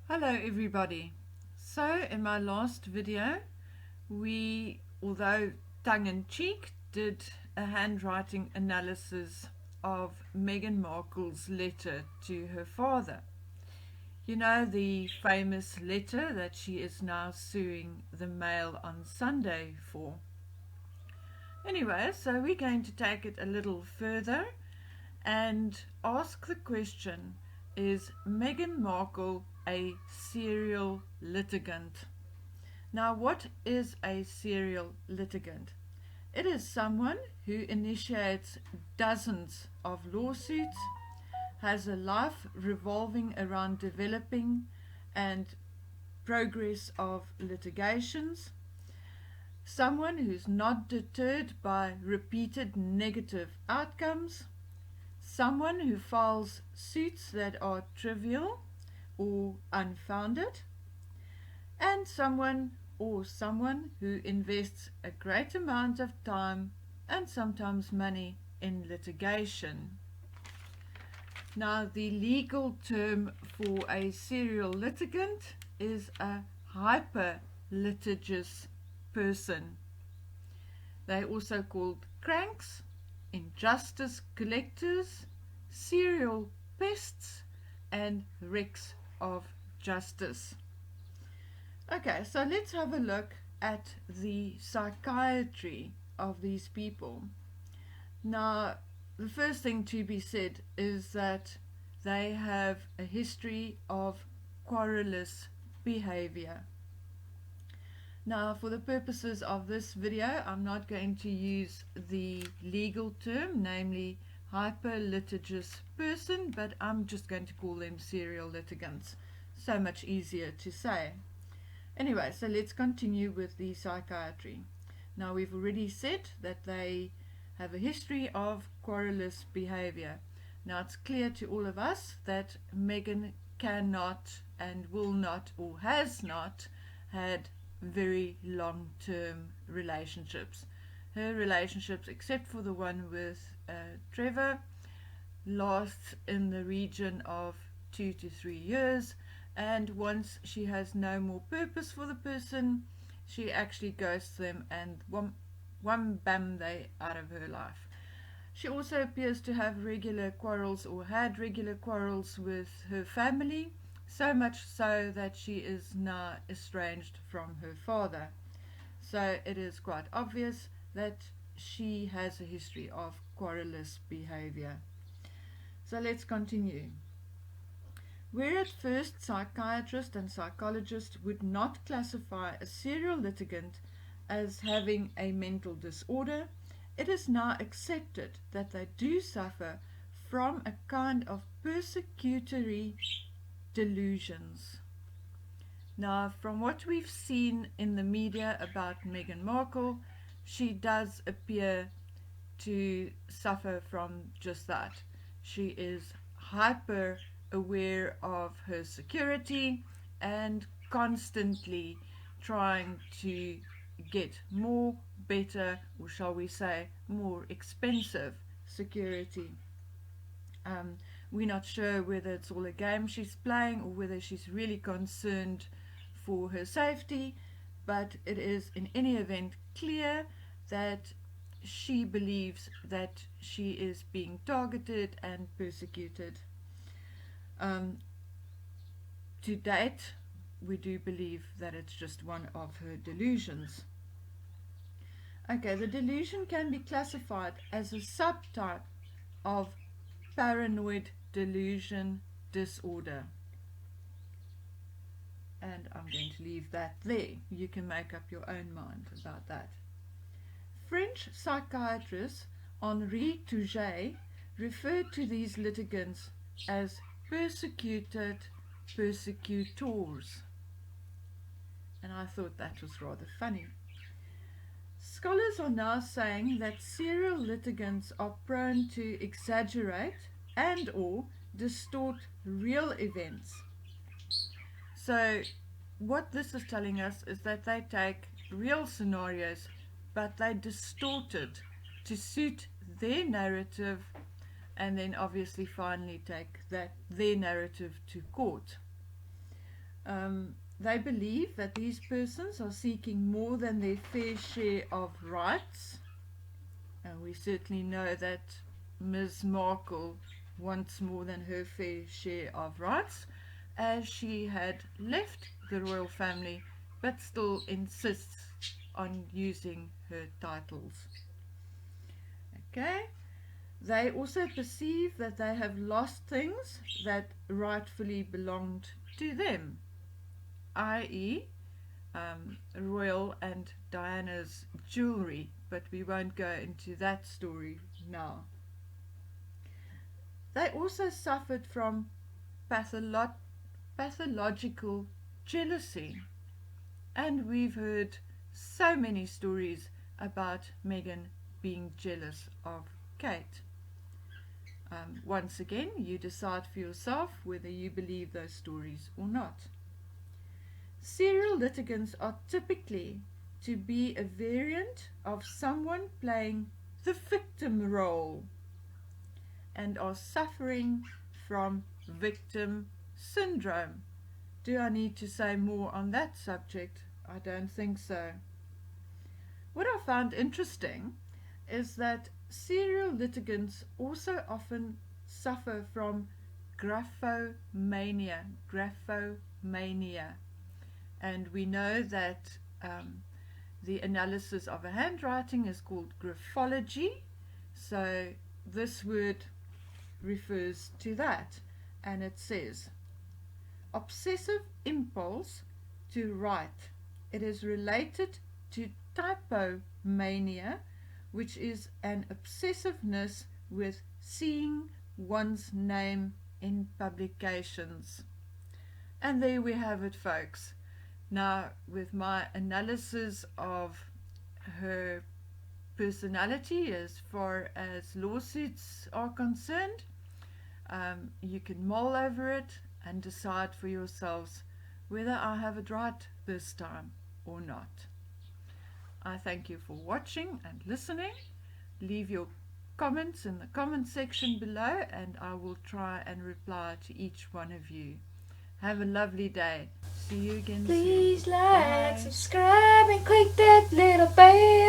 Hello everybody. So in my last video we, although tongue-in-cheek, did a handwriting analysis of Meghan Markle's letter to her father. You know, the famous letter that she is now suing the Mail on Sunday for. Anyway, so we're going to take it a little further and ask the question, is Meghan Markle a serial litigant? Now, what is a serial litigant? It is someone who initiates dozens of lawsuits, has a life revolving around developing and progress of litigations, someone who's not deterred by repeated negative outcomes, someone who files suits that are trivial or unfounded, and someone who invests a great amount of time and sometimes money in litigation. Now, the legal term for a serial litigant is a hyper-litigious person. They're also called cranks, injustice collectors, serial pests, and wrecks of justice. Okay, so let's have a look at the psychiatry of these people. Now, the first thing to be said is that they have a history of querulous behavior. Now, for the purposes of this video, I'm not going to use the legal term, namely hyper-litigious person, but I'm just going to call them serial litigants. So much easier to say. Anyway, so let's continue with the psychiatry. Now, we've already said that they have a history of querulous behavior. Now, it's clear to all of us that Meghan cannot and will not, or has not, had very long-term relationships. Her relationships, except for the one with Trevor, lasts in the region of 2 to 3 years, and once she has no more purpose for the person, she actually ghosts them, and one bam, they out of her life. She also appears to have regular quarrels, or had regular quarrels, with her family, so much so that she is now estranged from her father. So it is quite obvious that she has a history of querulous behavior. So let's continue. Where at first psychiatrists and psychologists would not classify a serial litigant as having a mental disorder, it is now accepted that they do suffer from a kind of persecutory delusions. Now, from what we've seen in the media about Meghan Markle, she does appear to suffer from just that. She is hyper aware of her security and constantly trying to get more, better, or shall we say more expensive security. We're not sure whether it's all a game she's playing or whether she's really concerned for her safety, but it is in any event clear that she believes that she is being targeted and persecuted. To date, we do believe that it's just one of her delusions. Okay, the delusion can be classified as a subtype of paranoid delusion disorder. And I'm going to leave that there. You can make up your own mind about that. French psychiatrist Henri Touget referred to these litigants as persecuted persecutors. And I thought that was rather funny. Scholars are now saying that serial litigants are prone to exaggerate and or distort real events. So what this is telling us is that they take real scenarios, but they distort it to suit their narrative, and then obviously finally take their narrative to court. They believe that these persons are seeking more than their fair share of rights. And we certainly know that Ms. Markle wants more than her fair share of rights, as she had left the royal family but still insists on using her titles. Okay? They also perceive that they have lost things that rightfully belonged to them, i.e., Royal and Diana's jewelry, but we won't go into that story now. They also suffered from pathological jealousy, and we've heard so many stories about Meghan being jealous of Kate. Once again, you decide for yourself whether you believe those stories or not. Serial litigants are typically to be a variant of someone playing the victim role and are suffering from victim syndrome. Do I need to say more on that subject? I don't think so. What I found interesting is that serial litigants also often suffer from graphomania. And we know that the analysis of a handwriting is called graphology. So this word refers to that. And it says, obsessive impulse to write. It is related to typomania, which is an obsessiveness with seeing one's name in publications. And there we have it, folks. Now, with my analysis of her personality as far as lawsuits are concerned, you can mull over it and decide for yourselves whether I have it right this time or not. I thank you for watching and listening. Leave your comments in the comment section below and I will try and reply to each one of you. Have a lovely day. See you again soon. Please like, Bye. subscribe, and click that little bell.